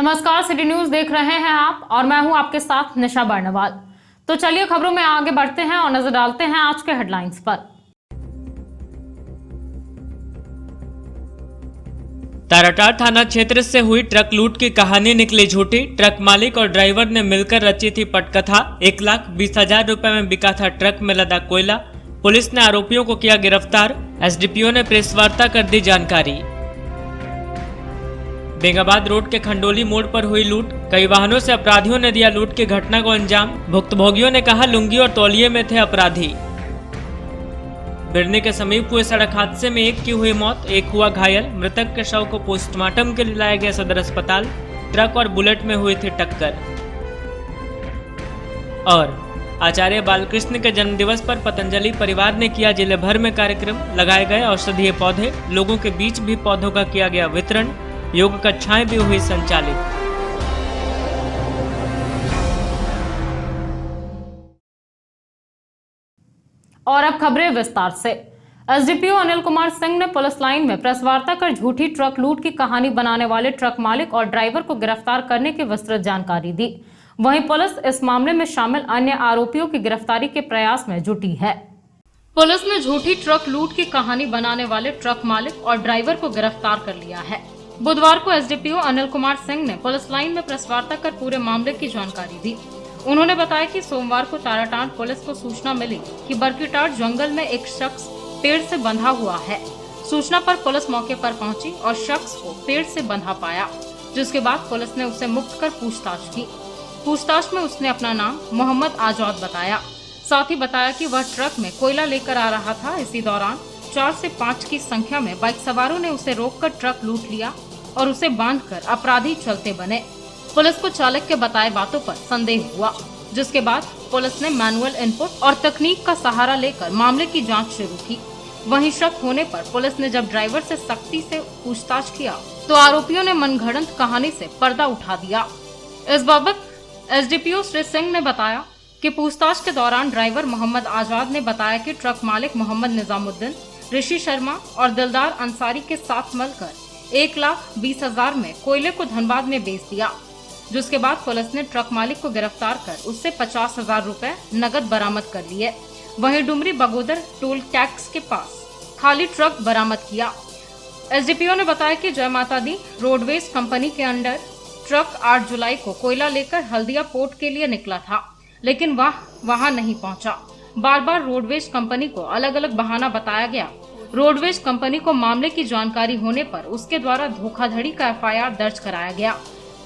नमस्कार, city news देख रहे हैं आप और मैं हूं आपके साथ निशा बर्नवाल। तो चलिए खबरों में आगे बढ़ते हैं और नजर डालते हैं आज के हेडलाइंस पर। ताराटार थाना क्षेत्र से हुई ट्रक लूट की कहानी निकली झूठी। ट्रक मालिक और ड्राइवर ने मिलकर रची थी पटकथा। 1,20,000 रुपए में बिका था ट्रक में लदा कोयला। पुलिस ने आरोपियों को किया गिरफ्तार। एसडीपीओ ने प्रेस वार्ता कर दी जानकारी। बेंगाबाद रोड के खंडोली मोड़ पर हुई लूट। कई वाहनों से अपराधियों ने दिया लूट की घटना को अंजाम। भुक्तभोगियों ने कहा लुंगी और तौलिए में थे अपराधी। बिरनी के समीप हुए सड़क हादसे में एक की हुई मौत, एक हुआ घायल। मृतक के शव को पोस्टमार्टम के लिए लाया गया सदर अस्पताल। ट्रक और बुलेट में हुई थी टक्कर। और आचार्य बालकृष्ण के जन्मदिवस पर पतंजलि परिवार ने किया जिले भर में कार्यक्रम। लगाए गए औषधीय पौधे, लोगों के बीच भी पौधों का किया गया वितरण। योग कक्षाएं भी हुई संचालित। और अब खबरें विस्तार से। एसडीपीओ अनिल कुमार सिंह ने पुलिस लाइन में प्रेस वार्ता कर झूठी ट्रक लूट की कहानी बनाने वाले ट्रक मालिक और ड्राइवर को गिरफ्तार करने की विस्तृत जानकारी दी। वहीं पुलिस इस मामले में शामिल अन्य आरोपियों की गिरफ्तारी के प्रयास में जुटी है। पुलिस ने झूठी ट्रक लूट की कहानी बनाने वाले ट्रक मालिक और ड्राइवर को गिरफ्तार कर लिया है। बुधवार को एसडीपीओ अनिल कुमार सिंह ने पुलिस लाइन में प्रेस वार्ता कर पूरे मामले की जानकारी दी। उन्होंने बताया कि सोमवार को ताराटांड पुलिस को सूचना मिली कि बरकीटार जंगल में एक शख्स पेड़ से बंधा हुआ है। सूचना पर पुलिस मौके पर पहुंची और शख्स को पेड़ से बंधा पाया, जिसके बाद पुलिस ने उसे मुक्त कर पूछताछ की। पूछताछ में उसने अपना नाम मोहम्मद आजाद बताया। साथ ही बताया कि वह ट्रक में कोयला लेकर आ रहा था। इसी दौरान 4 से 5 की संख्या में बाइक सवारों ने उसे रोककर ट्रक लूट लिया और उसे बांधकर अपराधी चलते बने। पुलिस को चालक के बताए बातों पर संदेह हुआ, जिसके बाद पुलिस ने मैनुअल इनपुट और तकनीक का सहारा लेकर मामले की जांच शुरू की। वहीं शक होने पर पुलिस ने जब ड्राइवर से सख्ती से पूछताछ किया तो आरोपियों ने मनगढ़ंत कहानी से पर्दा उठा दिया। इस बाबत एसडीपीओ श्री सिंह ने बताया कि पूछताछ के दौरान ड्राइवर मोहम्मद आजाद ने बताया कि ट्रक मालिक मोहम्मद निजामुद्दीन, ऋषि शर्मा और दिलदार अंसारी के साथ मिलकर 1,20,000 में कोयले को धनबाद में बेच दिया, जिसके बाद पुलिस ने ट्रक मालिक को गिरफ्तार कर उससे 50,000 रुपए नगद बरामद कर लिए। वहीं डुमरी बगोदर टोल टैक्स के पास खाली ट्रक बरामद किया। एसडीपीओ ने बताया कि जय माता दी रोडवेज कंपनी के अंडर ट्रक 8 जुलाई को कोयला लेकर हल्दिया पोर्ट के लिए निकला था, लेकिन वह वहां नहीं पहुंचा। बार बार रोडवेज कंपनी को अलग अलग बहाना बताया गया। रोडवेज कंपनी को मामले की जानकारी होने पर उसके द्वारा धोखाधड़ी का एफआईआर दर्ज कराया गया।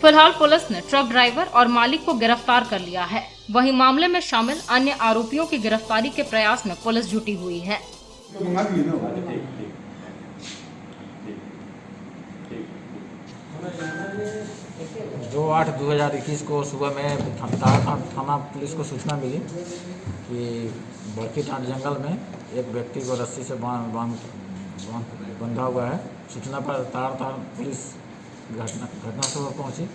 फिलहाल पुलिस ने ट्रक ड्राइवर और मालिक को गिरफ्तार कर लिया है। वहीं मामले में शामिल अन्य आरोपियों की गिरफ्तारी के प्रयास में पुलिस जुटी हुई है। 2/8/2021 को सुबह में थाना पुलिस को सूचना मिली कि बरकीटांड जंगल में एक व्यक्ति को रस्सी से बंधा हुआ है। सूचना पर ताराटांड पुलिस घटनास्थल पर पहुंची।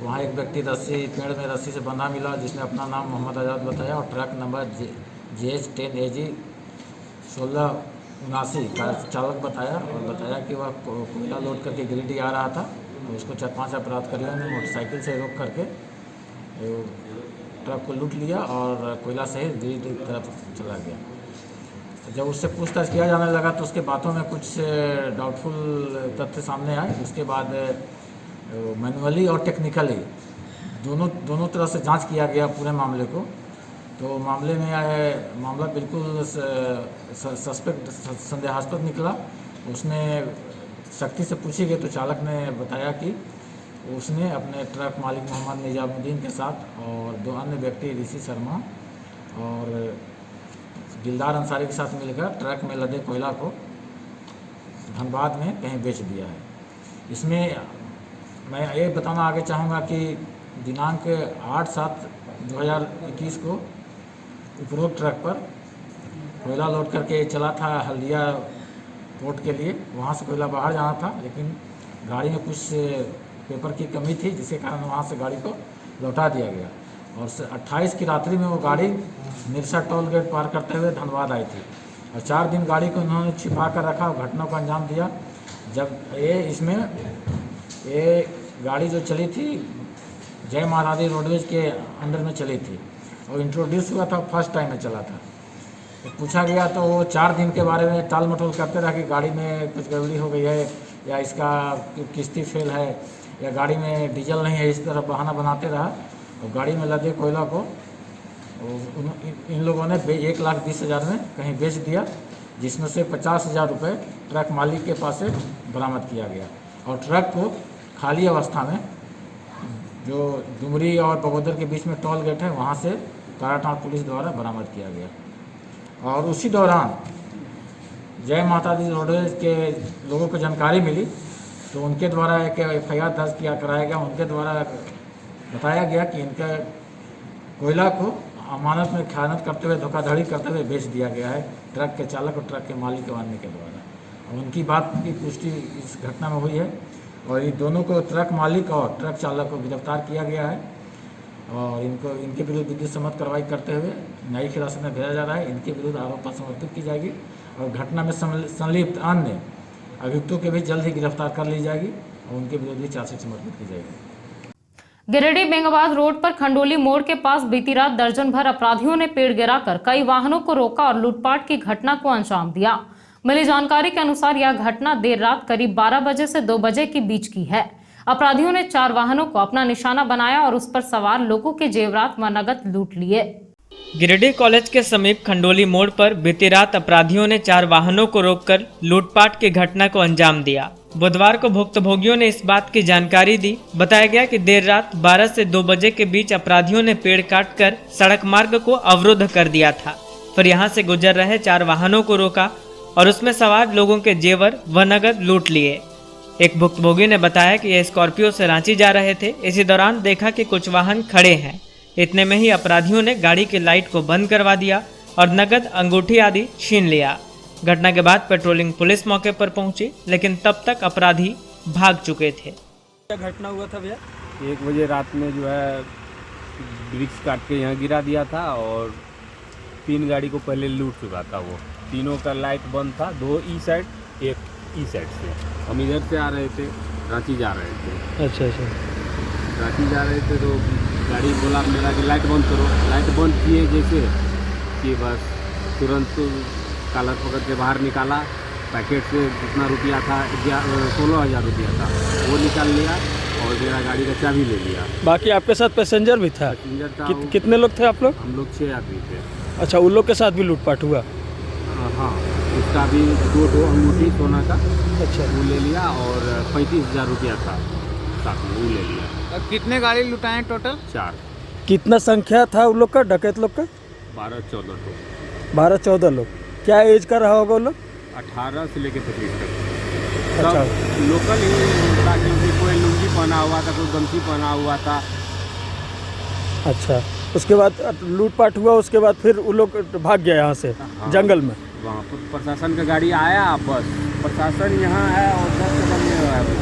वहाँ एक व्यक्ति पेड़ में रस्सी से बंधा मिला, जिसने अपना नाम मोहम्मद आजाद बताया और ट्रक नंबर JH10AG 1679 का चालक बताया और बताया कि वह कोयला लोड करके गिरिडीह आ रहा था। तो उसको 4-5 अपराधकारियों ने मोटरसाइकिल से रोक करके ट्रक को लूट लिया और कोयला सहित गिरिडीह की तरफ चला गया। तो जब उससे पूछताछ किया जाने लगा तो उसके बातों में कुछ डाउटफुल तथ्य सामने आए। उसके बाद मैनुअली और टेक्निकली दोनों तरह से जांच किया गया पूरे मामले को। तो मामला बिल्कुल सस्पेक्ट संदेहास्पद निकला। उसमें सख्ती से पूछी गई तो चालक ने बताया कि उसने अपने ट्रक मालिक मोहम्मद निजामुद्दीन के साथ और 2 अन्य व्यक्ति ऋषि शर्मा और दिलदार अंसारी के साथ मिलकर ट्रक में लदे कोयला को धनबाद में कहीं बेच दिया है। इसमें मैं ये बताना आगे चाहूँगा कि दिनांक 8/7/2021 को उपरोक्त ट्रक पर कोयला लोड करके चला था हल्दिया पोर्ट के लिए। वहाँ से कोयला बाहर जाना था, लेकिन गाड़ी में कुछ पेपर की कमी थी, जिसके कारण वहाँ से गाड़ी को लौटा दिया गया। और 28 की रात्रि में वो गाड़ी मिर्सा टोल गेट पार करते हुए धनबाद आई थी और 4 दिन गाड़ी को उन्होंने छिपा कर रखा और घटना को अंजाम दिया। जब ये गाड़ी जो चली थी जय माता दी रोडवेज के अंडर में चली थी और इंट्रोड्यूस हुआ था, फर्स्ट टाइम में चला था। तो पूछा गया तो वो 4 दिन के बारे में टाल मटोल करते रहा कि गाड़ी में कुछ गड़बड़ी हो गई है या इसका किस्ती फेल है या गाड़ी में डीजल नहीं है, इस तरह बहाना बनाते रहा। और गाड़ी में लदे कोयला को इन लोगों ने 1,20,000 में कहीं बेच दिया, जिसमें से 50,000 रुपये ट्रक मालिक के पास से बरामद किया गया। और ट्रक को खाली अवस्था में जो डुमरी और बगोदर के बीच में टोल गेट है वहाँ से काराटांड़ पुलिस द्वारा बरामद किया गया। और उसी दौरान जय माता दी रोडवेज के लोगों को जानकारी मिली तो उनके द्वारा एक FIR दर्ज कराया गया। उनके द्वारा बताया गया कि इनका कोयला को अमानत में खयानत करते हुए, धोखाधड़ी करते हुए बेच दिया गया है ट्रक के चालक और ट्रक के मालिक वाहन के द्वारा। और उनकी बात की पुष्टि इस घटना में हुई है और इन दोनों को, ट्रक मालिक और ट्रक चालक को गिरफ्तार किया गया है और इनके विरुद्ध विधिक सम्मत कार्रवाई करते हुए न्यायिक हिरासत में भेजा जा रहा है। इनके विरुद्ध आरोप समर्पित की जाएगी और घटना में संलिप्त अन्य अभियुक्तों के भी जल्द ही गिरफ्तार कर ली जाएगी और उनके विरुद्ध भी चार्जशीट समर्पित की जाएगी। गिरिडीह बेंगाबाद रोड पर खंडोली मोड़ के पास बीती रात दर्जन भर अपराधियों ने पेड़ गिराकर कई वाहनों को रोका और लूटपाट की घटना को अंजाम दिया। मिली जानकारी के अनुसार यह घटना देर रात करीब 12 बजे से 2 बजे के बीच की है। अपराधियों ने 4 वाहनों को अपना निशाना बनाया और उस पर सवार लोगों के जेवरात व नकद लूट लिए। गिरिडीह कॉलेज के समीप खंडोली मोड़ पर बीती रात अपराधियों ने 4 वाहनों को रोककर लूटपाट की घटना को अंजाम दिया। बुधवार को भुक्तभोगियों ने इस बात की जानकारी दी। बताया गया कि देर रात 12 से 2 बजे के बीच अपराधियों ने पेड़ काटकर सड़क मार्ग को अवरुद्ध कर दिया था। फिर यहां से गुजर रहे 4 वाहनों को रोका और उसमें सवार लोगों के जेवर व नगद लूट लिए। एक भुक्तभोगी ने बताया कि ये स्कॉर्पियो से रांची जा रहे थे। इसी दौरान देखा कि कुछ वाहन खड़े हैं। इतने में ही अपराधियों ने गाड़ी की लाइट को बंद करवा दिया और नगद, अंगूठी आदि छीन लिया। घटना के बाद पेट्रोलिंग पुलिस मौके पर पहुंची, लेकिन तब तक अपराधी भाग चुके थे। क्या घटना हुआ था भैया? 1 बजे रात में जो है वृक्ष काट के यहाँ गिरा दिया था और 3 गाड़ी को पहले लूट चुका था। वो तीनों का लाइट बंद था, 2 ई साइड, 1 ई साइड से। हम इधर से आ रहे थे, रांची जा रहे थे। अच्छा। रांची जा रहे थे तो गाड़ी बोला मेरा कि लाइट बंद करो। लाइट बंद किए जैसे कि बस तुरंत कालर पकड़ के बाहर निकाला। पैकेट से जितना रुपया था 16,000 रुपया था, वो निकाल लिया और मेरा गाड़ी का चाबी ले लिया। बाकी आपके साथ पैसेंजर भी था? पैसेंजर था। कितने लोग थे आप लोग? हम लोग 6 आदमी थे। अच्छा, उन लोग के साथ भी लूटपाट हुआ? हाँ, उसका भी 2 अंगूठी सोना का अच्छा, वो ले लिया और 35,000 रुपया था साथ में, वो ले लिया। कितने गाड़ी लुटाए टोटल? 4। कितना संख्या था उन लोग का, डकैत लोग का? 12-14 लोग। 12-14 लोग। क्या एज का रहा होगा उन लोग? 18 से लेकर 25 तक। अच्छा। सब लोकल ही था, क्योंकि कोई लुंगी पहना हुआ था, कोई गमछी पहना हुआ था। अच्छा, उसके बाद लूटपाट हुआ, उसके बाद फिर वो लोग भाग गया यहाँ से। हाँ। जंगल में? वहाँ पर प्रशासन का गाड़ी आया, बस प्रशासन यहाँ है और 10 कदम में है।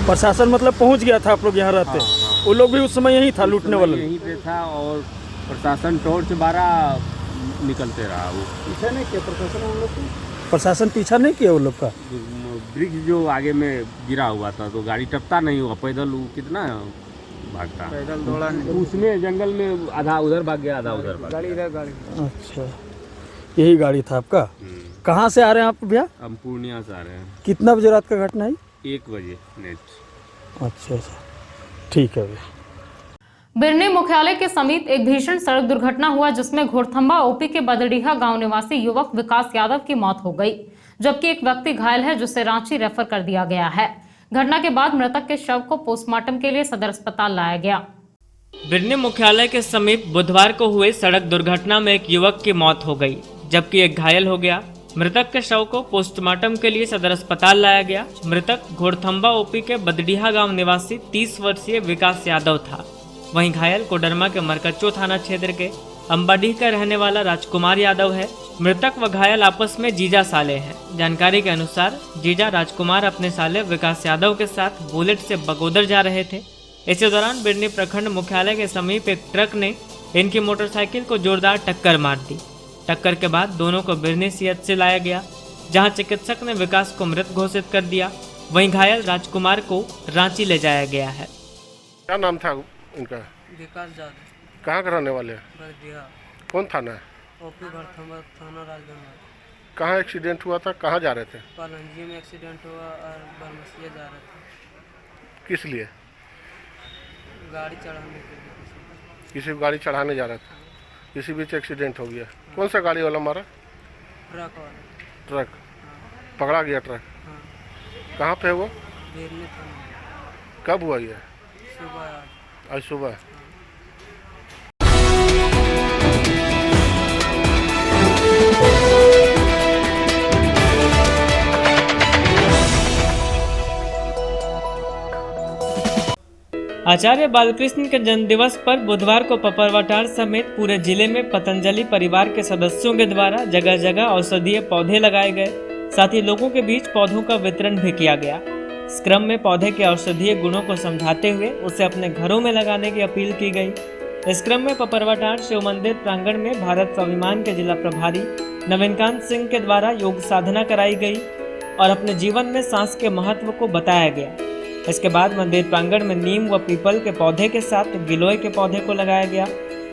प्रशासन मतलब पहुँच गया था आप लोग यहाँ रहते? हाँ। वो लोग भी उस समय यहीं था, लूटने वाला? यहीं पे था और प्रशासन टॉर्च 12 निकलते रहा। वो पीछा नहीं किया प्रशासन उन लोग को? प्रशासन पीछा नहीं किया उन लोग का? ब्रिज जो आगे में गिरा हुआ था तो गाड़ी टपता नहीं हुआ, पैदल वो कितना भागता, पैदल दौड़ा उसमें जंगल में आधा उधर भाग गया, आधा उधर भाग गाड़ी गया। इधर गाड़ी। अच्छा, यही गाड़ी था आपका? कहाँ से आ रहे हैं आप भैया? हम पूर्णिया से आ रहे हैं। कितना बजे रात का घटना है? 1 बजे नेट। अच्छा, ठीक है भैया। बिरनी मुख्यालय के समीप एक भीषण सड़क दुर्घटना हुआ, जिसमें घोड़थंबा ओपी के बदडीहा गांव निवासी युवक विकास यादव की मौत हो गई, जबकि एक व्यक्ति घायल है, जिसे रांची रेफर कर दिया गया है। घटना के बाद मृतक के शव को पोस्टमार्टम के लिए सदर अस्पताल लाया गया। बिरनी मुख्यालय के समीप बुधवार को हुए सड़क दुर्घटना में एक युवक की मौत हो गई, जबकि एक घायल हो गया। मृतक के शव को पोस्टमार्टम के लिए सदर अस्पताल लाया गया। मृतक घोड़थंबा ओपी के बदडीहा गांव निवासी 30 वर्षीय विकास यादव था। वहीं घायल कोडरमा के मरकच्चो थाना क्षेत्र के अंबाडीह का रहने वाला राजकुमार यादव है। मृतक व घायल आपस में जीजा साले हैं। जानकारी के अनुसार जीजा राजकुमार अपने साले विकास यादव के साथ बुलेट से बगोदर जा रहे थे। इसी दौरान बिरनी प्रखंड मुख्यालय के समीप एक ट्रक ने इनकी मोटरसाइकिल को जोरदार टक्कर मार दी। टक्कर के बाद दोनों को बिरनी सीएचसी लाया गया, जहां चिकित्सक ने विकास को मृत घोषित कर दिया। वहीं घायल राजकुमार को रांची ले जाया गया है। क्या नाम था उनका? विकास यादव, कहाँ के रहने वाले हैं? बरदिया, कौन थाना है? ओपी भरथम्बर थाना राजगंज। कहाँ एक्सीडेंट हुआ था? कहाँ जा रहे थे? पालंजी में एक्सीडेंट हुआ और बरमसिया जा रहे थे किस लिए? गाड़ी चढ़ाने के लिए। किसी को गाड़ी चढ़ाने जा रहा था, किसी बीच एक्सीडेंट हो गया। कौन सा गाड़ी वाला मारा? ट्रक वाला। ट्रक पकड़ा गया। ट्रक हाँ, कहाँ पे है वो? बेरने थाना। कब हुआ ये? सुबह आज सुबह। आचार्य बालकृष्ण के जन्म दिवस पर बुधवार को पपरवाटार समेत पूरे जिले में पतंजलि परिवार के सदस्यों के द्वारा जगह जगह औषधीय पौधे लगाए गए। साथ ही लोगों के बीच पौधों का वितरण भी किया गया। इस क्रम में पौधे के औषधीय गुणों को समझाते हुए उसे अपने घरों में लगाने की अपील की गई। इस क्रम में पपरवाटार शिव मंदिर प्रांगण में भारत स्वाभिमान के जिला प्रभारी नवीनकांत सिंह के द्वारा योग साधना कराई गई और अपने जीवन में सांस के महत्व को बताया गया। इसके बाद मंदिर प्रांगण में नीम व पीपल के पौधे के साथ गिलोय के पौधे को लगाया गया।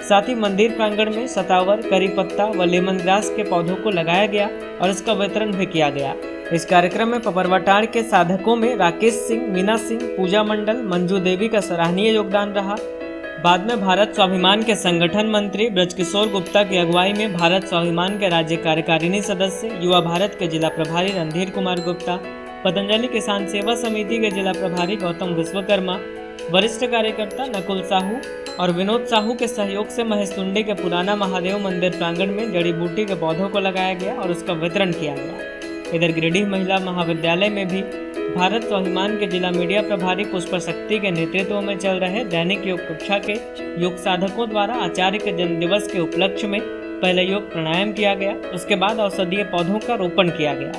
साथ ही मंदिर प्रांगण में सतावर, करी पत्ता व लेमन ग्रास के पौधों को लगाया गया और इसका वितरण भी किया गया। इस कार्यक्रम में पपरवाटार के साधकों में राकेश सिंह, मीना सिंह, पूजा मंडल, मंजू देवी का सराहनीय योगदान रहा। बाद में भारत स्वाभिमान के संगठन मंत्री ब्रजकिशोर गुप्ता की अगुवाई में भारत स्वाभिमान के राज्य कार्यकारिणी सदस्य, युवा भारत के जिला प्रभारी रणधीर कुमार गुप्ता, पतंजलि किसान सेवा समिति के जिला प्रभारी गौतम विश्वकर्मा, वरिष्ठ कार्यकर्ता नकुल साहू और विनोद साहू के सहयोग से महेशतुंडी के पुराना महादेव मंदिर प्रांगण में जड़ी बूटी के पौधों को लगाया गया और उसका वितरण किया गया। इधर गिरिडीह महिला महाविद्यालय में भी भारत स्वाभिमान के जिला मीडिया प्रभारी पुष्प शक्ति के नेतृत्व में चल रहे दैनिक योग कक्षा के योग साधकों द्वारा आचार्य के जन्म दिवस के उपलक्ष्य में पहले योग प्राणायाम किया गया। उसके बाद औषधीय पौधों का रोपण किया गया,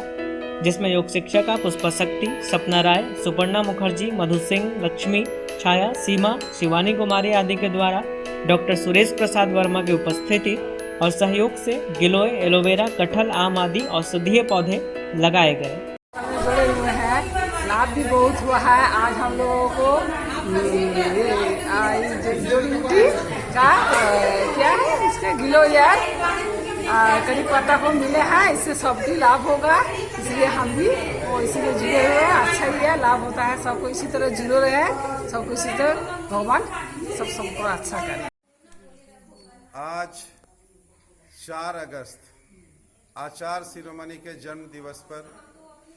जिसमें योग शिक्षिका पुष्प शक्ति, सपना राय, सुपर्णा मुखर्जी, मधु सिंह, लक्ष्मी, छाया, सीमा, शिवानी कुमारी आदि के द्वारा डॉक्टर सुरेश प्रसाद वर्मा की उपस्थिति और सहयोग से गिलोय, एलोवेरा, कटहल, आम आदि औषधीय पौधे लगाए गए। जुड़े हुए हैं, लाभ भी बहुत हुआ है। आज हम लोगों को जड़ी बूटी का क्या है, इसके गिलोय करी पत्ता को मिले हैं, इससे सबकी लाभ होगा। इसलिए हम भी वो इसीलिए जुड़े हुए हैं। अच्छा ही है, लाभ होता है सबको। इसी तरह जुड़े रहे, सबको इसी तरह भगवान सबको अच्छा करे। आज 4 अगस्त आचार्य शिरोमणि के जन्म दिवस पर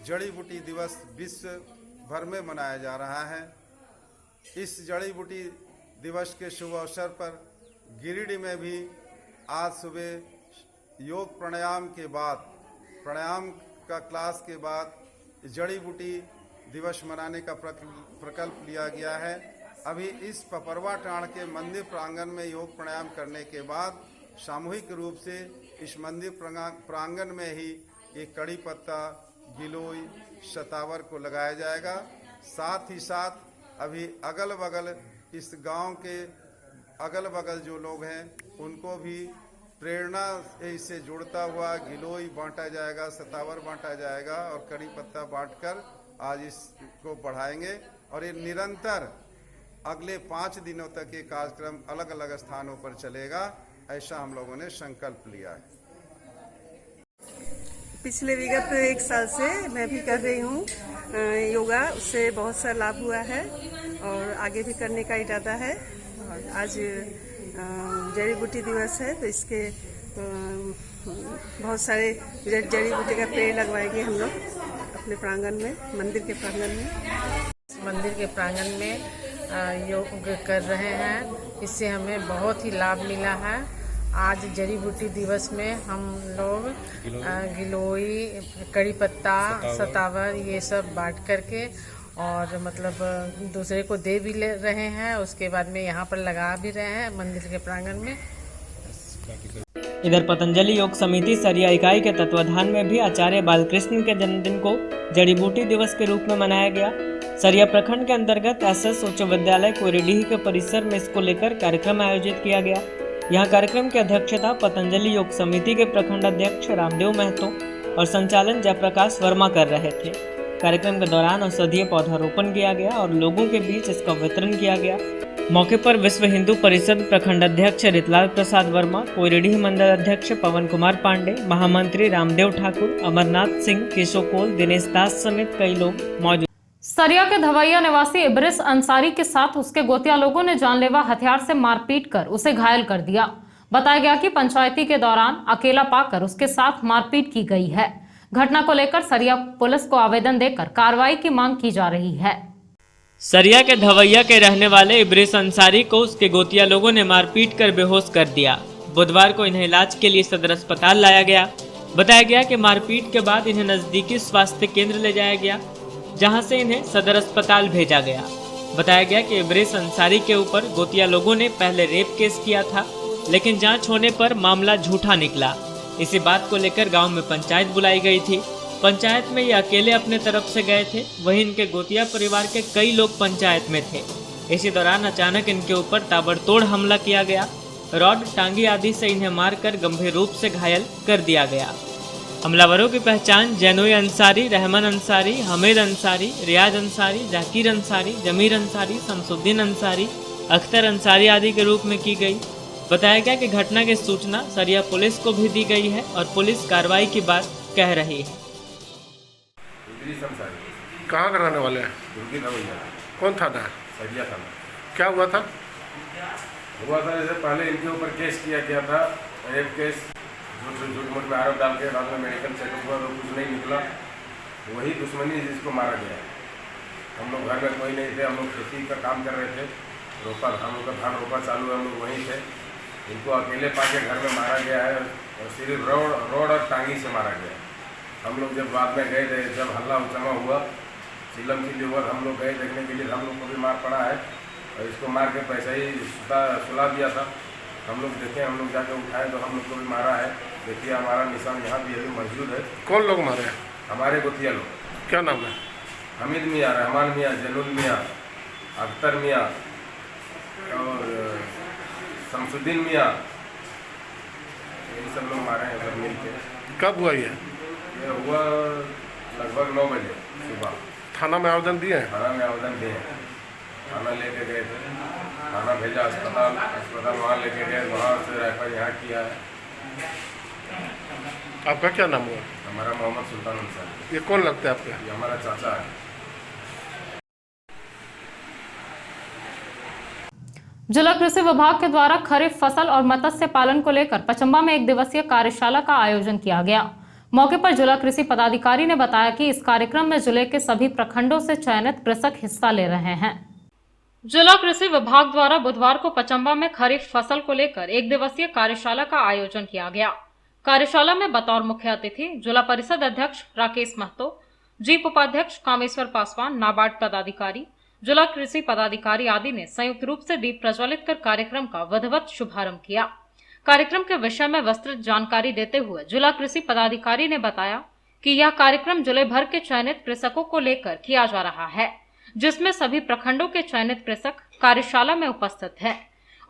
जड़ी बूटी दिवस विश्व भर में मनाया जा रहा है। इस जड़ी बूटी दिवस के शुभ अवसर पर गिरिडीह में भी आज सुबह योग प्राणायाम के बाद, प्राणायाम का क्लास के बाद जड़ी बूटी दिवस मनाने का प्रकल्प लिया गया है। अभी इस पपरवाटार के मंदिर प्रांगण में योग प्राणायाम करने के बाद सामूहिक रूप से इस मंदिर प्रांगण में ही एक कड़ी पत्ता, गिलोय, सतावर को लगाया जाएगा। साथ ही साथ अभी अगल बगल इस गांव के अगल बगल जो लोग हैं उनको भी प्रेरणा इससे जुड़ता हुआ गिलोय बांटा जाएगा, सतावर बांटा जाएगा और कड़ी पत्ता बांटकर आज इसको बढ़ाएंगे। और ये निरंतर अगले 5 दिनों तक ये कार्यक्रम अलग अलग स्थानों पर चलेगा, ऐसा हम लोगों ने संकल्प लिया है। पिछले विगत 1 साल से मैं भी कर रही हूँ योगा, उससे बहुत सा लाभ हुआ है और आगे भी करने का इरादा है। और आज जड़ी बूटी दिवस है तो इसके बहुत सारे जड़ी बूटी का पेड़ लगवाएंगे हम लोग अपने प्रांगण में, मंदिर के प्रांगण में। मंदिर के प्रांगण में योग कर रहे हैं, इससे हमें बहुत ही लाभ मिला है। आज जड़ी बूटी दिवस में हम लोग गिलोय, कड़ी पत्ता, सतावर ये सब बांट करके और मतलब दूसरे को दे भी ले रहे हैं। उसके बाद में यहाँ पर लगा भी रहे हैं मंदिर के प्रांगण में। इधर पतंजलि योग समिति सरिया इकाई के तत्वाधान में भी आचार्य बालकृष्ण के जन्मदिन को जड़ी बूटी दिवस के रूप में मनाया गया। सरिया प्रखंड के अंतर्गत एसएस उच्च विद्यालय कोरिडीह के परिसर में इसको लेकर कार्यक्रम आयोजित किया गया। यहाँ कार्यक्रम की अध्यक्षता पतंजलि योग समिति के प्रखंड अध्यक्ष रामदेव महतो और संचालन जयप्रकाश वर्मा कर रहे थे। कार्यक्रम के दौरान औषधीय पौधारोपण किया गया और लोगों के बीच इसका वितरण किया गया। मौके पर विश्व हिंदू परिषद प्रखंड अध्यक्ष रितलाल प्रसाद वर्मा, कोयरेडी मंडल अध्यक्ष पवन कुमार पांडे, महामंत्री रामदेव ठाकुर, अमरनाथ सिंह, केशव कोल, दिनेश दास समेत कई लोग मौजूद। सरिया के धवैया निवासी इब्रिस अंसारी के साथ उसके गोतिया लोगों ने जानलेवा हथियार से मारपीट कर उसे घायल कर दिया। बताया गया कि पंचायती के दौरान अकेला पाकर उसके साथ मारपीट की गई है। घटना को लेकर सरिया पुलिस को आवेदन देकर कार्रवाई की मांग की जा रही है। सरिया के धवैया के रहने वाले इब्रिस अंसारी को उसके गोतिया लोगों ने मारपीट कर बेहोश कर दिया। बुधवार को इन्हें इलाज के लिए सदर अस्पताल लाया गया। बताया गया कि मारपीट के बाद इन्हें नजदीकी स्वास्थ्य केंद्र ले जाया गया, जहां से इन्हें सदर अस्पताल भेजा गया। बताया गया कि इब्रिस अंसारी के ऊपर गोतिया लोगों ने पहले रेप केस किया था, लेकिन जांच होने पर मामला झूठा निकला। इसी बात को लेकर गांव में पंचायत बुलाई गई थी। पंचायत में ये अकेले अपने तरफ से गए थे, वहीं इनके गोतिया परिवार के कई लोग पंचायत में थे। इसी दौरान अचानक इनके ऊपर ताबड़तोड़ हमला किया गया। रॉड, टांगी आदि से इन्हें मारकर गंभीर रूप से घायल कर दिया गया। हमलावरों की पहचान जैनोई अंसारी, रहमान अंसारी, हमीद अंसारी, रियाज अंसारी, जाकिर अंसारी, जमीर अंसारी, शमसुद्दीन अंसारी, अख्तर अंसारी आदि के रूप में की गई। बताया गया कि घटना की सूचना सरिया पुलिस को भी दी गई है और पुलिस कार्रवाई की बात कह रही है। कहाँ का रहने वाले हैं? कौन थाना है? सरिया थाना। क्या हुआ था? जैसे पहले इनके ऊपर केस किया गया था, रेप केस, झूठ मूठ में आरोप डाल के बाद में मेडिकल चेकअप हुआ तो कुछ नहीं निकला। वही दुश्मनी जिसको मारा गया। हम लोग घर में कोई नहीं थे, हम लोग खेती का काम कर रहे थे, रोपा, हम लोग का धान रोपा चालू है, हम लोग वहीं थे। इनको अकेले पाके घर में मारा गया है और सिर्फ रोड और टांगी से मारा गया। हम लोग जब बाद में गए थे, जब हल्ला उचमा हुआ, चिल्लम चिल्ली हुआ, हम लोग गए देखने के लिए। हम लोग को भी मार पड़ा है और इसको मार के पैसा ही सुला दिया था। हम लोग देखे, हम लोग जाके उठाए तो हम लोग को भी मारा है। देखिए हमारा निशान यहाँ भी अभी मौजूद है। कौन लोग मारे हैं? हमारे गोतिया लोग। क्या नाम है? हमीद मियाँ, रहमान मियाँ, जैनुल मियाँ, अख्तर मियाँ और शमसुद्दीन मियाँ, यही सब लोग मारे हैं सब मिल के। कब हुआ ये हुआ लगभग 9 बजे सुबह। थाना में आवेदन दिए हैं? थाना में आवेदन दिए हैं। थाना लेके गए थे, थाना भेजा अस्पताल वहाँ लेके गए, वहाँ से रेफर यहाँ किया है। आपका क्या नाम हुआ? हमारा मोहम्मद सुल्तान अंसारी। ये कौन लगता है आपके? ये हमारा चाचा है। जिला कृषि विभाग के द्वारा खरीफ फसल और मत्स्य पालन को लेकर पचम्बा में 1 दिवसीय कार्यशाला का आयोजन किया गया। मौके पर जिला कृषि पदाधिकारी ने बताया कि इस कार्यक्रम में जिले के सभी प्रखंडों से चयनित कृषक हिस्सा ले रहे हैं। जिला कृषि विभाग द्वारा बुधवार को पचम्बा में खरीफ फसल को लेकर 1 दिवसीय कार्यशाला का आयोजन किया गया। कार्यशाला में बतौर मुख्य अतिथि जिला परिषद अध्यक्ष राकेश महतो, जीप उपाध्यक्ष कामेश्वर पासवान, नाबार्ड पदाधिकारी, जिला कृषि पदाधिकारी आदि ने संयुक्त रूप से दीप प्रज्वलित कर कार्यक्रम का विधिवत शुभारंभ किया। कार्यक्रम के विषय में विस्तृत जानकारी देते हुए जिला कृषि पदाधिकारी ने बताया कि यह कार्यक्रम जिले भर के चयनित कृषकों को लेकर किया जा रहा है, जिसमें सभी प्रखंडों के चयनित कृषक कार्यशाला में उपस्थित हैं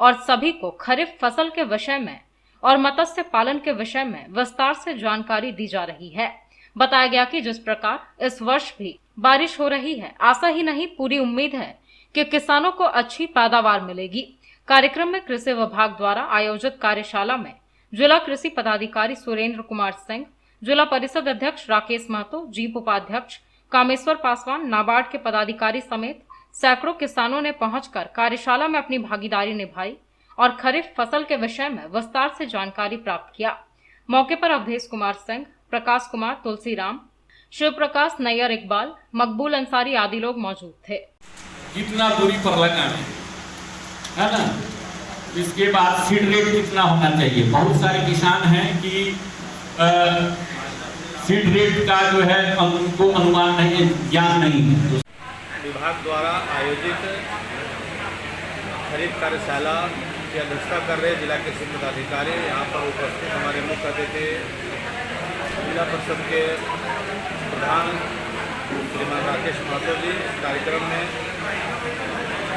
और सभी को खरीफ फसल के विषय में और मत्स्य पालन के विषय में विस्तार से जानकारी दी जा रही है। बताया गया कि जिस प्रकार इस वर्ष भी बारिश हो रही है, आशा ही नहीं पूरी उम्मीद है कि किसानों को अच्छी पैदावार मिलेगी। कार्यक्रम में कृषि विभाग द्वारा आयोजित कार्यशाला में जिला कृषि पदाधिकारी सुरेंद्र कुमार सिंह, जिला परिषद अध्यक्ष राकेश महतो, जीप उपाध्यक्ष कामेश्वर पासवान, नाबार्ड के पदाधिकारी समेत सैकड़ों किसानों ने पहुंचकर कार्यशाला में अपनी भागीदारी निभाई और खरीफ फसल के विषय में विस्तार से जानकारी प्राप्त किया। मौके पर अवधेश कुमार सिंह, प्रकाश कुमार, तुलसीराम, शिव प्रकाश, नैयर इकबाल, मकबूल अंसारी आदि लोग मौजूद थे। कितना दूरी पर लगाना है ना, इसके बाद सीड रेट कितना होना चाहिए। बहुत सारे किसान हैं कि सीड रेट का जो है उनको अनुमान नहीं, ज्ञान नहीं है। विभाग द्वारा आयोजित खरीफ कार्यशाला की अध्यक्षता कर रहे जिला कृषि पदाधिकारी, यहाँ पर उपस्थित हमारे मुख्य अतिथि जिला परिषद के प्रधान श्रीमान राकेश महतो जी, इस कार्यक्रम में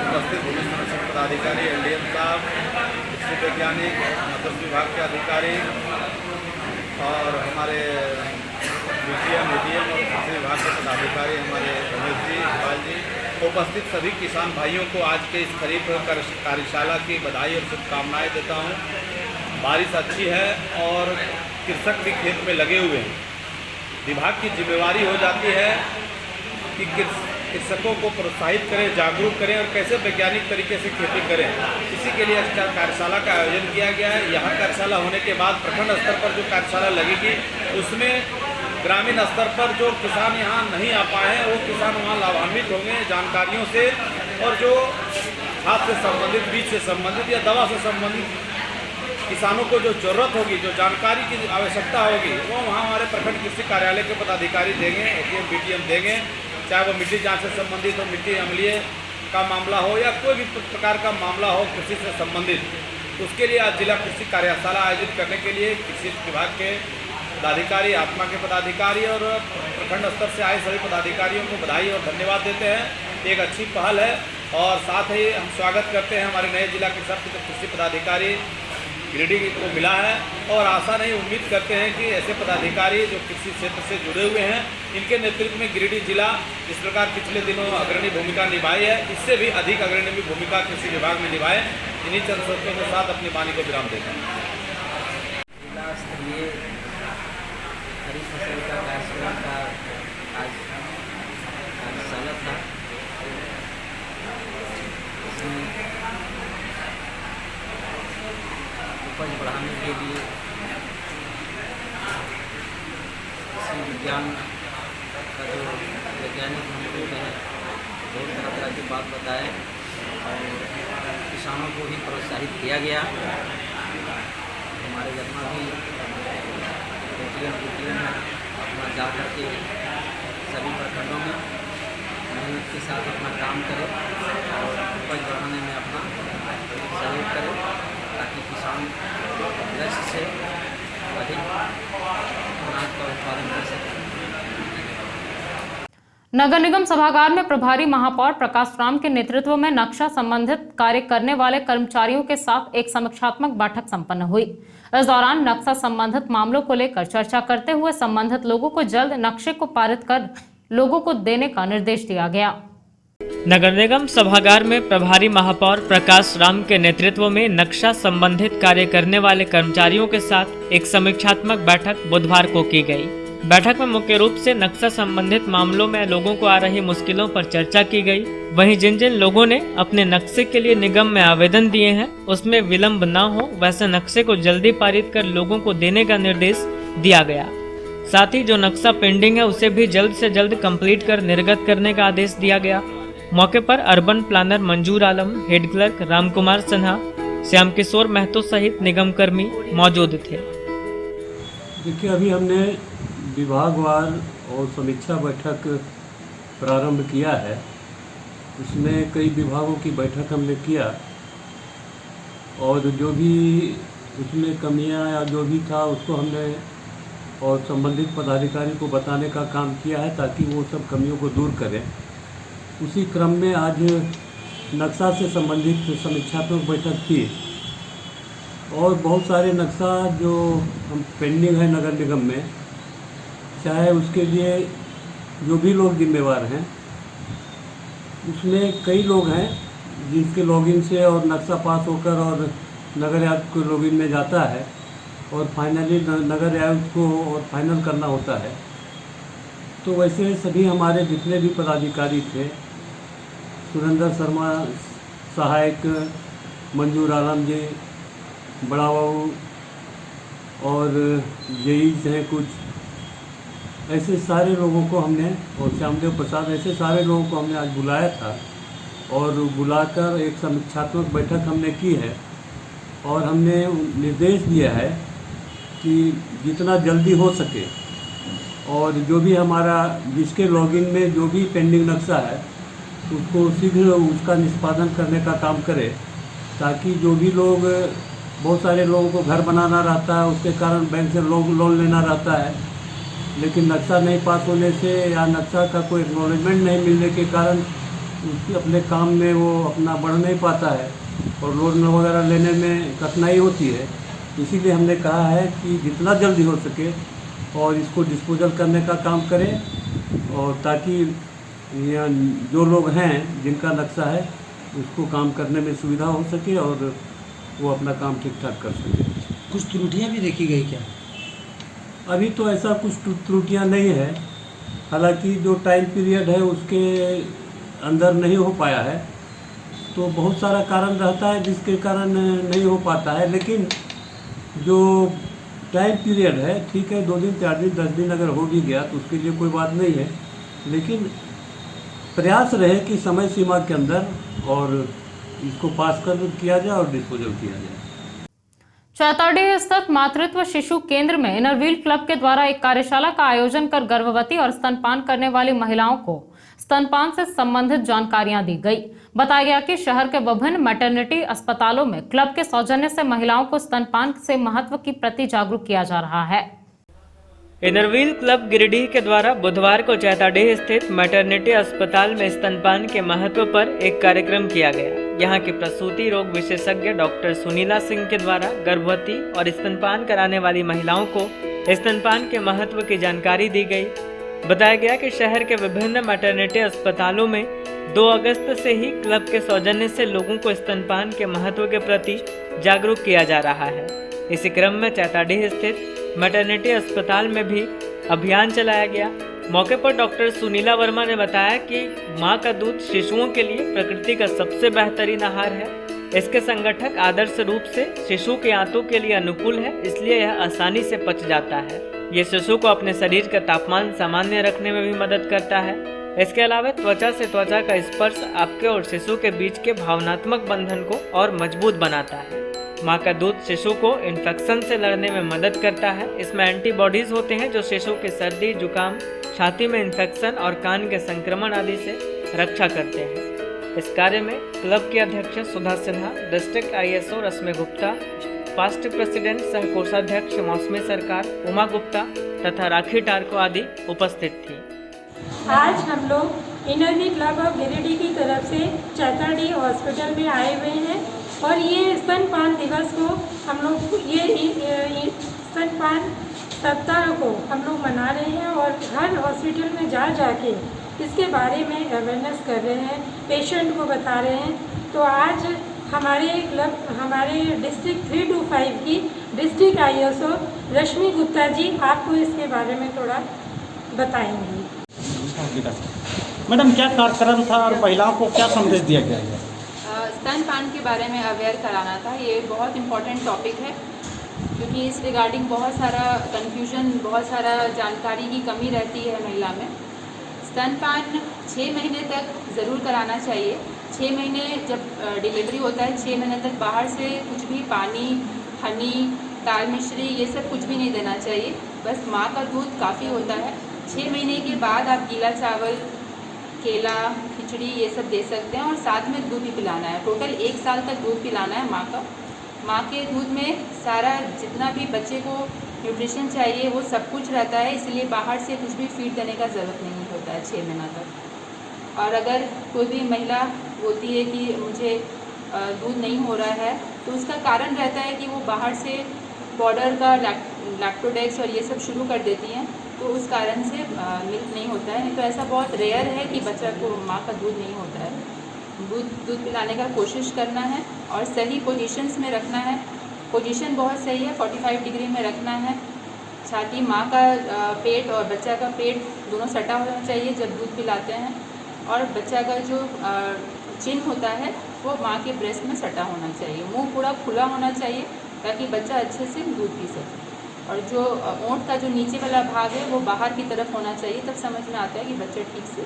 उपस्थित भूमि संरक्षण पदाधिकारी एलडीएम साहब, कृषि वैज्ञानिक, मत्स्य विभाग के अधिकारी और हमारे BCM, ADM और कृषि विभाग के पदाधिकारी हमारे रमेश जी, इकबाल जी, उपस्थित सभी किसान भाइयों को आज के इस खरीफ कार्यशाला की बधाई और शुभकामनाएं देता हूं। बारिश अच्छी है और कृषक भी खेत में लगे हुए हैं। विभाग की जिम्मेवारी हो जाती है कि कृषकों को प्रोत्साहित करें, जागरूक करें और कैसे वैज्ञानिक तरीके से खेती करें। इसी के लिए इस कार्यशाला का आयोजन किया गया है। यहाँ कार्यशाला होने के बाद प्रखंड स्तर पर जो कार्यशाला लगेगी उसमें ग्रामीण स्तर पर जो किसान यहाँ नहीं आ पाए हैं वो किसान वहाँ लाभान्वित होंगे जानकारियों से, और जो खाद से संबंधित, बीज से संबंधित या दवा से संबंधित किसानों को जो ज़रूरत होगी, जो जानकारी की आवश्यकता होगी, वो वहाँ हमारे प्रखंड कृषि कार्यालय के पदाधिकारी देंगे, ADM, BDM देंगे। चाहे वो मिट्टी जाँच से संबंधित हो, मिट्टी अम्लीय का मामला हो या कोई भी प्रकार का मामला हो कृषि से संबंधित, उसके लिए आज जिला कृषि कार्यशाला आयोजित करने के लिए कृषि विभाग के पदाधिकारी, आत्मा के पदाधिकारी और प्रखंड स्तर से आए सभी पदाधिकारियों को बधाई और धन्यवाद देते हैं। एक अच्छी पहल है और साथ ही हम स्वागत करते हैं हमारे नए जिला के सब कृषि पदाधिकारी गिरिडीह को मिला है, और आशा नहीं उम्मीद करते हैं कि ऐसे पदाधिकारी जो कृषि क्षेत्र से जुड़े हुए हैं, इनके नेतृत्व में गिरिडीह जिला जिस प्रकार पिछले दिनों अग्रणी भूमिका निभाई है, इससे भी अधिक अग्रणी भूमिका कृषि विभाग में निभाए। इन्हीं चंद शर्तों के साथ अपनी वाणी को विराम देता हूँ। खरीफ फसल का कार्यशाला का आज कार्यशाला था। इसमें उपज बढ़ाने के लिए कृषि विज्ञान का जो वैज्ञानिक हमको है बहुत तरह तरह की बात बताए और किसानों को भी प्रोत्साहित किया गया। हमारे जितना भी ADM अपना जा करके सभी प्रखंडों में मेहनत के साथ अपना काम करें और उपज बढ़ाने में अपना सहयोग करें ताकि किसान लक्ष्य से अधिक अनाज का उत्पादन कर सकें। नगर निगम सभागार में प्रभारी महापौर प्रकाश राम के नेतृत्व में नक्शा संबंधित कार्य करने वाले कर्मचारियों के साथ एक समीक्षात्मक बैठक संपन्न हुई। इस दौरान नक्शा संबंधित मामलों को लेकर चर्चा करते हुए संबंधित लोगों को जल्द नक्शे को पारित कर लोगों को देने का निर्देश दिया गया। नगर निगम सभागार में प्रभारी महापौर प्रकाश राम के नेतृत्व में नक्शा संबंधित कार्य करने वाले कर्मचारियों के साथ एक समीक्षात्मक बैठक बुधवार को की गई। बैठक में मुख्य रूप से नक्शा संबंधित मामलों में लोगों को आ रही मुश्किलों पर चर्चा की गई। वहीं जिन जिन लोगों ने अपने नक्शे के लिए निगम में आवेदन दिए हैं उसमें विलंब न हो, वैसे नक्शे को जल्दी पारित कर लोगों को देने का निर्देश दिया गया। साथ ही जो नक्शा पेंडिंग है उसे भी जल्द से जल्द कंप्लीट कर निर्गत करने का आदेश दिया गया। मौके पर अर्बन प्लानर मंजूर आलम, हेड क्लर्क रामकुमार सिन्हा, श्याम किशोर महतो सहित निगम कर्मी मौजूद थे। देखिए, अभी हमने विभागवार और समीक्षा बैठक प्रारंभ किया है। इसमें कई विभागों की बैठक हमने किया और जो भी उसमें कमियां या जो भी था उसको हमने और संबंधित पदाधिकारी को बताने का काम किया है ताकि वो सब कमियों को दूर करें। उसी क्रम में आज नक्शा से संबंधित समीक्षात्मक बैठक थी और बहुत सारे नक्शा जो हम पेंडिंग है नगर निगम में, चाहे उसके लिए जो भी लोग जिम्मेवार हैं, उसमें कई लोग हैं जिसके लॉगिन से और नक्शा पास होकर और नगर आयुक्त को लॉगिन में जाता है और फाइनली नगर आयुक्त को और फाइनल करना होता है। तो वैसे सभी हमारे जितने भी पदाधिकारी थे, सुरेंद्र शर्मा सहायक, मंजूर आलम जी, बड़ा बाबू और जेईज हैं कुछ, ऐसे सारे लोगों को हमने, और श्यामदेव प्रसाद, ऐसे सारे लोगों को हमने आज बुलाया था और बुलाकर एक समीक्षात्मक बैठक हमने की है और हमने निर्देश दिया है कि जितना जल्दी हो सके और जो भी हमारा जिसके लॉगिन में जो भी पेंडिंग नक्शा है उसको शीघ्र उसका निष्पादन करने का काम करे, ताकि जो भी लोग, बहुत सारे लोगों को घर बनाना रहता है, उसके कारण बैंक से लोन लेना रहता है, लेकिन नक्शा नहीं पास होने से या नक्शा का कोई एक्नॉलेजमेंट नहीं मिलने के कारण उसके अपने काम में वो अपना बढ़ नहीं पाता है और लोन वगैरह लेने में कठिनाई होती है। इसीलिए हमने कहा है कि जितना जल्दी हो सके और इसको डिस्पोजल करने का काम करें, और ताकि यहाँ जो लोग हैं जिनका नक्शा है उसको काम करने में सुविधा हो सके और वो अपना काम ठीक ठाक कर सके। कुछ त्रुटियां भी देखी गई क्या? अभी तो ऐसा कुछ त्रुटियां नहीं है, हालांकि जो टाइम पीरियड है उसके अंदर नहीं हो पाया है, तो बहुत सारा कारण रहता है जिसके कारण नहीं हो पाता है। लेकिन जो टाइम पीरियड है, ठीक है, 2 दिन 4 दिन 10 दिन अगर हो भी गया तो उसके लिए कोई बात नहीं है, लेकिन प्रयास रहे कि समय सीमा के अंदर और इसको पास कर किया जाए और डिस्पोजल किया जाए। चैताडीह स्थित मातृत्व शिशु केंद्र में इनरव्हील क्लब के द्वारा एक कार्यशाला का आयोजन कर गर्भवती और स्तनपान करने वाली महिलाओं को स्तनपान से संबंधित जानकारियां दी गई। बताया गया कि शहर के विभिन्न मैटरनिटी अस्पतालों में क्लब के सौजन्य से महिलाओं को स्तनपान से महत्व की प्रति जागरूक किया जा रहा है। इनरव्हील क्लब गिरिडीह के द्वारा बुधवार को चैताडीह स्थित मैटरनिटी अस्पताल में स्तनपान के महत्व पर एक कार्यक्रम किया गया। यहाँ के प्रसूति रोग विशेषज्ञ डॉक्टर सुनीला सिंह के द्वारा गर्भवती और स्तनपान कराने वाली महिलाओं को स्तनपान के महत्व की जानकारी दी गई। बताया गया कि शहर के विभिन्न मैटरनिटी अस्पतालों में 2 अगस्त से ही क्लब के सौजन्य से लोगों को स्तनपान के महत्व के प्रति जागरूक किया जा रहा है। इसी क्रम में चैताडीह स्थित मैटरनिटी अस्पताल में भी अभियान चलाया गया। मौके पर डॉक्टर सुनीला वर्मा ने बताया कि मां का दूध शिशुओं के लिए प्रकृति का सबसे बेहतरीन आहार है। इसके संगठक आदर्श रूप से शिशु के आंतों के लिए अनुकूल है, इसलिए यह आसानी से पच जाता है। ये शिशु को अपने शरीर का तापमान सामान्य रखने में भी मदद करता है। इसके अलावा त्वचा से त्वचा का स्पर्श आपके और शिशु के बीच के भावनात्मक बंधन को और मजबूत बनाता है। माँ का दूध शिशु को इन्फेक्शन से लड़ने में मदद करता है। इसमें एंटीबॉडीज होते हैं जो शिशु के सर्दी, जुकाम, छाती में इन्फेक्शन और कान के संक्रमण आदि से रक्षा करते हैं। इस कार्य में क्लब की अध्यक्ष सुधा सिन्हा, डिस्ट्रिक्ट ISO रश्मि गुप्ता, पास्ट प्रेसिडेंट सह कोषाध्यक्ष मौसमी सरकार, उमा गुप्ता तथा राखी टारको आदि उपस्थित थी। आज हम लोग इनरव्हील क्लब ऑफ गिरिडीह की तरफ से चैताडीह हॉस्पिटल में आए हुए हैं और ये स्तनपान दिवस को हम लोग ये स्तनपान सप्ताह को हम लोग मना रहे हैं और हर हॉस्पिटल में जा जाके इसके बारे में अवेयरनेस कर रहे हैं, पेशेंट को बता रहे हैं। तो आज हमारे क्लब, हमारे डिस्ट्रिक्ट 325 की डिस्ट्रिक्ट ISO रश्मि गुप्ता जी आपको इसके बारे में थोड़ा बताएंगी। मैडम, क्या कार्यक्रम था और महिलाओं को क्या संदेश दिया गया है? स्तनपान के बारे में अवेयर कराना था। ये बहुत इम्पोर्टेंट टॉपिक है क्योंकि इस रिगार्डिंग बहुत सारा कन्फ्यूजन, बहुत सारा जानकारी की कमी रहती है महिला में। स्तनपान 6 महीने तक ज़रूर कराना चाहिए। 6 महीने जब डिलीवरी होता है, 6 महीने तक बाहर से कुछ भी पानी, हनी, दाल मिश्री ये सब कुछ भी नहीं देना चाहिए। बस माँ का दूध काफ़ी होता है। 6 महीने के बाद आप गीला चावल, केला, खिचड़ी ये सब दे सकते हैं और साथ में दूध भी पिलाना है। टोटल 1 साल तक दूध पिलाना है माँ का। माँ के दूध में सारा जितना भी बच्चे को न्यूट्रिशन चाहिए वो सब कुछ रहता है, इसलिए बाहर से कुछ भी फीड देने का ज़रूरत नहीं होता है 6 महीना तक। और अगर कोई भी महिला बोलती है कि मुझे दूध नहीं हो रहा है तो उसका कारण रहता है कि वो बाहर से पाउडर का लैक्टोडेक्स और ये सब शुरू कर देती हैं, तो उस कारण से मिल्क नहीं होता है। नहीं तो ऐसा बहुत रेयर है कि बच्चा को माँ का दूध नहीं होता है। दूध पिलाने का कोशिश करना है और सही पोजीशंस में रखना है। पोजीशन बहुत सही है, 45 डिग्री में रखना है। छाती, माँ का पेट और बच्चा का पेट दोनों सटा होना चाहिए जब दूध पिलाते हैं। और बच्चा का जो चिन होता है वो माँ के ब्रेस्ट में सटा होना चाहिए। मुंह पूरा खुला होना चाहिए ताकि बच्चा अच्छे से दूध पी सके। और जो ओंठ का जो नीचे वाला भाग है वो बाहर की तरफ होना चाहिए, तब समझ में आता है कि बच्चा ठीक से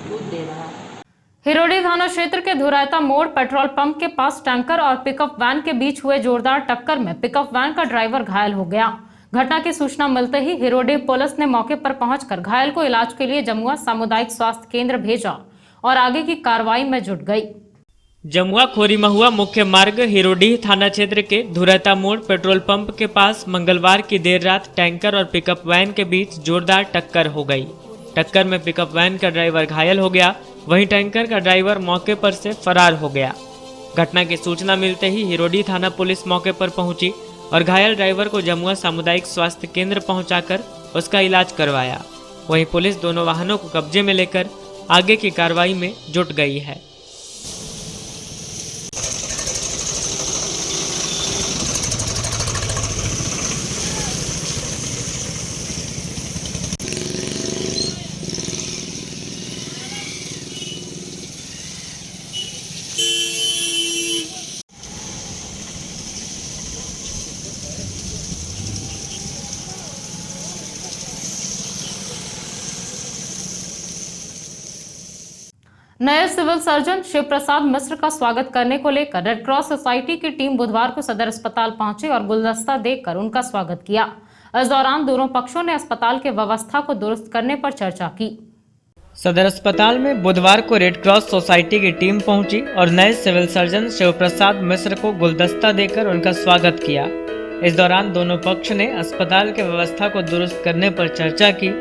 दूध ले रहा है। हिरोडी थाना क्षेत्र के धुरायता मोड़ पेट्रोल पंप के पास टैंकर और पिकअप वैन के बीच हुए जोरदार टक्कर में पिकअप वैन का ड्राइवर घायल हो गया। घटना की सूचना मिलते ही हिरोडी पुलिस ने मौके पर पहुंचकर घायल को इलाज के लिए जमुआ सामुदायिक स्वास्थ्य केंद्र भेजा और आगे की कार्रवाई में जुट गई। जमुआ खोरी महुआ मुख्य मार्ग हिरोडीह थाना क्षेत्र के धुरायता मोड़ पेट्रोल पंप के पास मंगलवार की देर रात टैंकर और पिकअप वैन के बीच जोरदार टक्कर हो गई। टक्कर में पिकअप वैन का ड्राइवर घायल हो गया, वहीं टैंकर का ड्राइवर मौके पर से फरार हो गया। घटना की सूचना मिलते ही हिरोडी थाना पुलिस मौके पर पहुंची और घायल ड्राइवर को जमुआ सामुदायिक स्वास्थ्य केंद्र पहुंचाकर उसका इलाज करवाया। वहीं पुलिस दोनों वाहनों को कब्जे में लेकर आगे की कार्रवाई में जुट गई है। नए सिविल सर्जन शिव प्रसाद मिश्र का स्वागत करने को लेकर रेड क्रॉस सोसाइटी की टीम बुधवार को सदर अस्पताल पहुंची और गुलदस्ता देकर उनका स्वागत किया। इस दौरान दोनों पक्षों ने अस्पताल की व्यवस्था को दुरुस्त करने पर चर्चा की। सदर अस्पताल में बुधवार को रेड क्रॉस सोसाइटी की टीम पहुंची और नए सिविल सर्जन शिव प्रसाद मिश्र को गुलदस्ता देकर उनका स्वागत किया। इस दौरान दोनों पक्ष ने अस्पताल की व्यवस्था को दुरुस्त करने पर चर्चा की।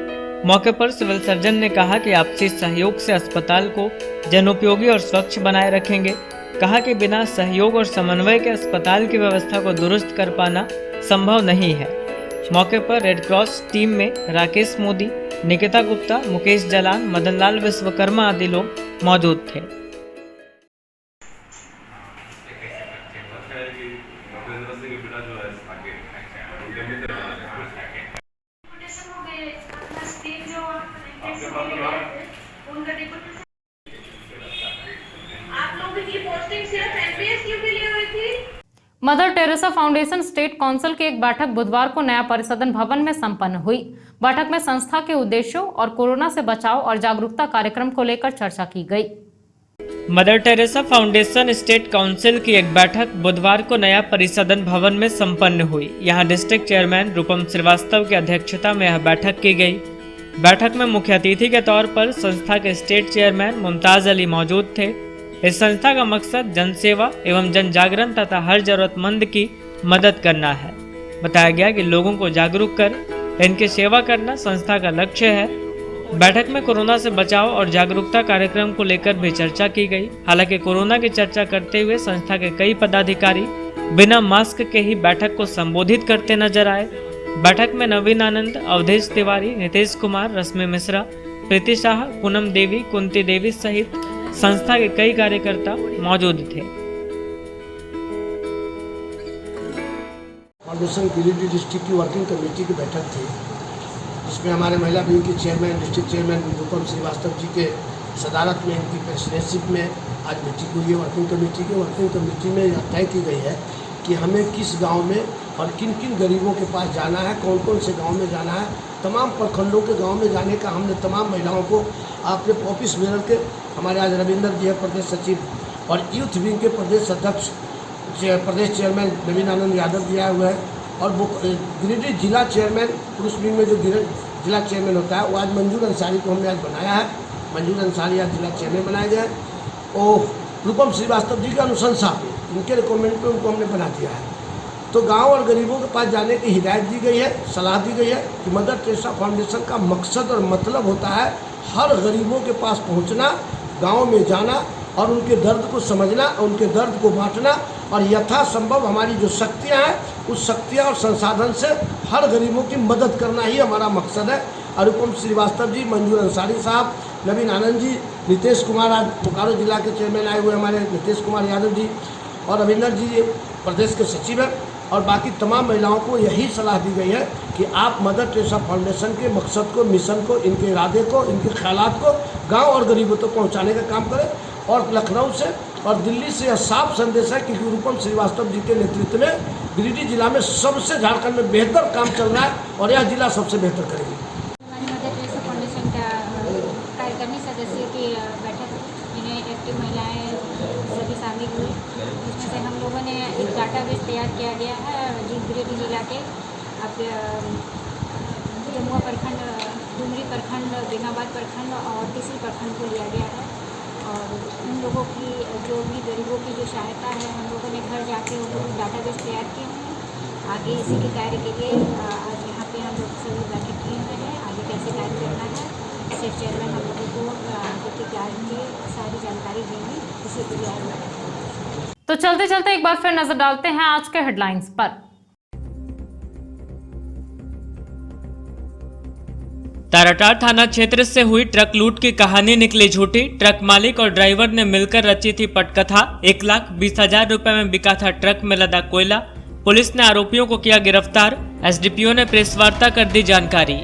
मौके पर सिविल सर्जन ने कहा कि आपसी सहयोग से अस्पताल को जनोपयोगी और स्वच्छ बनाए रखेंगे। कहा कि बिना सहयोग और समन्वय के अस्पताल की व्यवस्था को दुरुस्त कर पाना संभव नहीं है। मौके पर रेड क्रॉस टीम में राकेश मोदी, निकिता गुप्ता, मुकेश जलान, मदन लाल विश्वकर्मा आदि लोग मौजूद थे। Mother Teresa foundation state council की एक बैठक बुधवार को नया परिसदन भवन में संपन्न हुई। बैठक में संस्था के उद्देश्यों और कोरोना से बचाव और जागरूकता कार्यक्रम को लेकर चर्चा की गई। Mother Teresa foundation state council की एक बैठक बुधवार को नया परिसदन भवन में संपन्न हुई। यहां डिस्ट्रिक्ट चेयरमैन रूपम श्रीवास्तव की अध्यक्षता में यह बैठक की गई। बैठक में मुख्य अतिथि के तौर पर संस्था के स्टेट चेयरमैन मुमताज अली मौजूद थे। इस संस्था का मकसद जन सेवा एवं जन जागरण तथा हर जरूरतमंद की मदद करना है। बताया गया कि लोगों को जागरूक कर इनकी सेवा करना संस्था का लक्ष्य है। बैठक में कोरोना से बचाव और जागरूकता कार्यक्रम को लेकर भी चर्चा की गई। हालांकि कोरोना की चर्चा करते हुए संस्था के कई पदाधिकारी बिना मास्क के ही बैठक को संबोधित करते नजर आए। बैठक में नवीन आनंद, अवधेश तिवारी, नीतीश कुमार, रश्मि मिश्रा, प्रीति शाह, पूनम देवी, कुंती देवी सहित संस्था के कई कार्यकर्ता मौजूद थे। फाउंडेशन गिरिडीह डिस्ट्रिक्ट की वर्किंग कमेटी की बैठक थी, जिसमें हमारे महिला विंग के चेयरमैन डिस्ट्रिक्ट चेयरमैन रूपम श्रीवास्तव जी के सदारत में, इनकी प्रेसिडेंटशिप में आज मीटिंग हुई है वर्किंग कमेटी की। वर्किंग कमेटी में यह तय की गई है कि हमें किस गांव में और किन किन गरीबों के पास जाना है, कौन कौन से गांव में जाना है। तमाम प्रखंडों के गांव में जाने का हमने तमाम महिलाओं को अपने ऑफिस बेरर के, हमारे आज रविंदर जी है प्रदेश सचिव, और यूथ विंग के प्रदेश अध्यक्ष प्रदेश चेयरमैन नवीन आनंद यादव जी आए हुए हैं, और गिरिडीह जिला चेयरमैन पुरुष विंग में जो जिला चेयरमैन होता है वो आज मंजूर अंसारी को हमने आज बनाया है। मंजूर अंसारी आज जिला चेयरमैन बनाए गए और रूपम श्रीवास्तव जी की अनुशंसा पे, उनके रिकमेंड पे उनको हमने बना दिया है। तो गांव और गरीबों के पास जाने की हिदायत दी गई है, सलाह दी गई है कि मदर टेरेसा फाउंडेशन का मकसद और मतलब होता है हर गरीबों के पास पहुंचना, गांव में जाना और उनके दर्द को समझना, उनके दर्द को बांटना, और यथासंभव हमारी जो शक्तियां हैं उस शक्तियां और संसाधन से हर गरीबों की मदद करना ही हमारा मकसद है। अनुपम श्रीवास्तव जी, मंजूर अंसारी साहब, नवीन आनंद जी, नीतीश कुमार, आज बोकारो जिला के चेयरमैन आए हुए हमारे नीतीश कुमार यादव जी, और रविंदर जी प्रदेश के सचिव हैं, और बाकी तमाम महिलाओं को यही सलाह दी गई है कि आप मदर टेरेसा फाउंडेशन के मकसद को, मिशन को, इनके इरादे को, इनके ख्यालात को गांव और गरीबों तक पहुंचाने का काम करें। और लखनऊ से और दिल्ली से यह साफ संदेश है कि रूपम श्रीवास्तव जी के नेतृत्व में गिरिडीह जिला में सबसे झारखंड में बेहतर काम चल रहा है और यह जिला सबसे बेहतर करेगी। मदर टेरेसा फाउंडेशन का कार्यकारिणी सदस्यों की बैठक जिन्हें एक्टिव महिलाएं सभी शामिल हुई, जिसमें से हम लोगों ने एक डाटाबेस तैयार किया गया है गिरिडीह जिला के जमुआ प्रखंड, डुमरी प्रखंड, बेंगाबाद प्रखंड और तीसरी प्रखंड को लिया गया है। और उन लोगों की जो भी गरीबों की जो सहायता है, हम लोगों ने घर जाके उनको डाटाबेस तैयार किए हैं। आगे इसी के कार्य के लिए आज यहाँ पे हम लोग सभी बैठक किए हुए हैं, आगे कैसे कार्य करना है। स्टेट चेयरमैन हम लोगों को आगे के कार्य की सारी जानकारी देंगे, इसी के लिए आज बैठक। तो चलते चलते एक बार फिर नजर डालते हैं आज के हेडलाइंस पर। ताराटार थाना क्षेत्र से हुई ट्रक लूट की कहानी निकली झूठी। ट्रक मालिक और ड्राइवर ने मिलकर रची थी पटकथा। 1,20,000 रुपए में बिका था ट्रक में लदा कोयला। पुलिस ने आरोपियों को किया गिरफ्तार। एसडीपीओ ने प्रेस वार्ता कर दी जानकारी।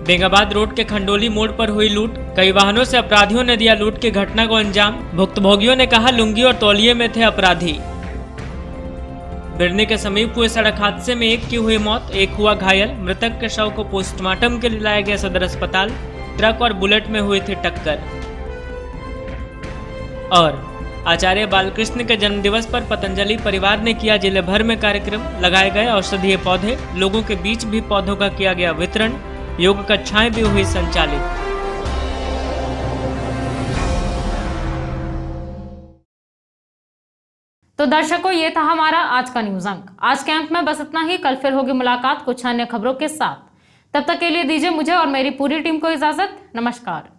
बेंगाबाद रोड के खंडोली मोड़ पर हुई लूट। कई वाहनों से अपराधियों ने दिया लूट की घटना को अंजाम। भुक्तभोगियों ने कहा लुंगी और तौलिए में थे अपराधी। बिरनी के समीप हुए सड़क हादसे में एक की हुई मौत, एक हुआ घायल। मृतक के शव को पोस्टमार्टम के लिए लाया गया सदर अस्पताल। ट्रक और बुलेट में हुई थी टक्कर। और आचार्य बालकृष्ण के जन्मदिवस पर पतंजलि परिवार ने किया जिले भर में कार्यक्रम। लगाए गए औषधीय पौधे, लोगों के बीच भी पौधों का किया गया वितरण। योग कक्षाएं भी हुई संचालित। तो दर्शकों, ये था हमारा आज का न्यूज अंक। आज के अंक में बस इतना ही। कल फिर होगी मुलाकात कुछ अन्य खबरों के साथ। तब तक के लिए दीजिए मुझे और मेरी पूरी टीम को इजाजत। नमस्कार।